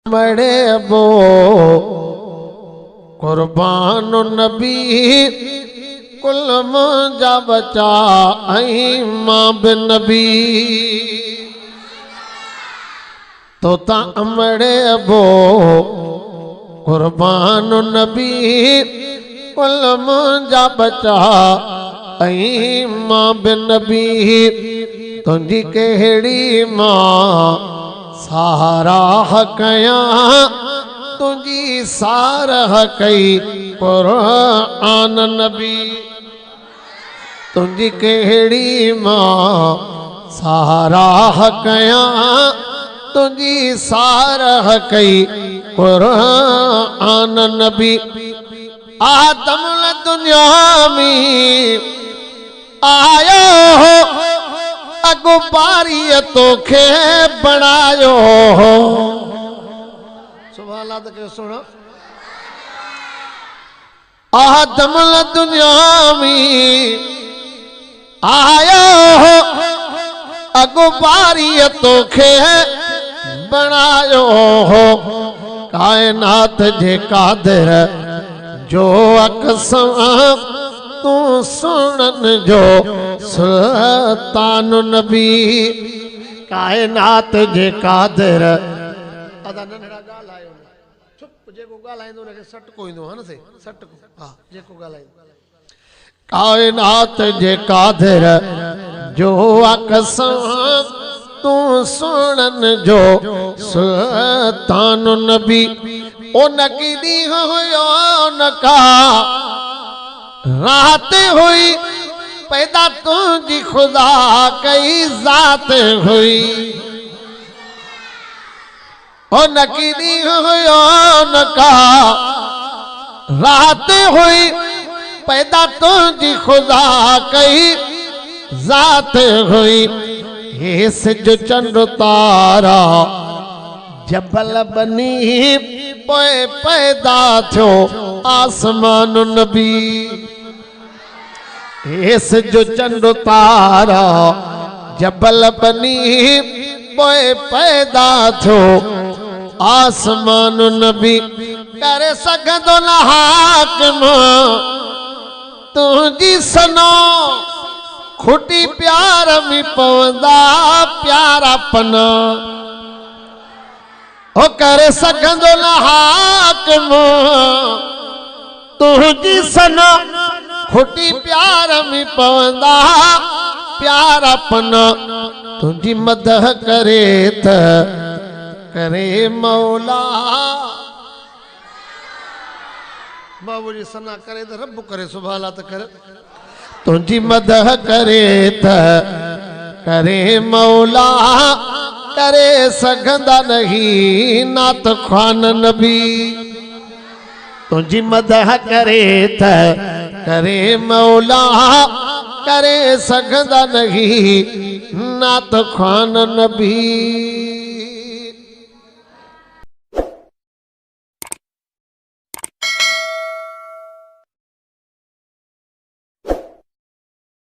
मड़े बो कुर्बान नबी कुल मुंजा बचा आई मां बिन नबी तो ता अमड़े बो कुर्बान नबी कुल मुंजा बचा आई मां बिन नबी तुंजी केड़ी मां सारा हकया तुझी सारह कई कुरान नबी तुझी केड़ी मां सारा हकया तुझी सारह कई कुरान नबी आदम दुनिया में आयो हो अगो बारी तोखे बनायो हो सुभान अल्लाह के सुनो आदम दुनिया में आयो हो अगो बारी तोखे बनायो हो कायनात जे कादिर जो अकसम तू सुनन जो सुल्तान नबी कायनात जे कादिर अदा नंढड़ा गाल आयो चुप जेको गालाइंदो ने सट कोइंदो है न से सट को हां जेको गालाइंदो कायनात जे कादिर जो अकसम तू सुनन जो सुल्तान नबी ओ नकीदी होयो नका रात हुई पैदा तुझी खुदा कई जात हुई ओ नकीदी हुयो नका रात हुई पैदा तुझी खुदा कई जात हुई ये जो चंद्र तारा जबल बनी पोए पैदा थो आसमान नबी इस जो चंद तारा जबल बनी पोए पैदा थो आसमान नबी करे सघंदो न हाकिम तुझी सनो खुटी प्यार में पवंदा प्यारा पना ओ करे सघंदो न हाकिम तुझी सनो खुटी प्यार में पवंदा प्यारा पना तुझी मदह करे त करे मौला बाबू जी सना करे तो रब करे सुभाला त करे तुझी मदह करे त करे मौला करे सघंदा नहीं नात ख़ान नबी तुझी मदह करे त करे मौला करे सघंदा नहीं नात ख़ान नबी।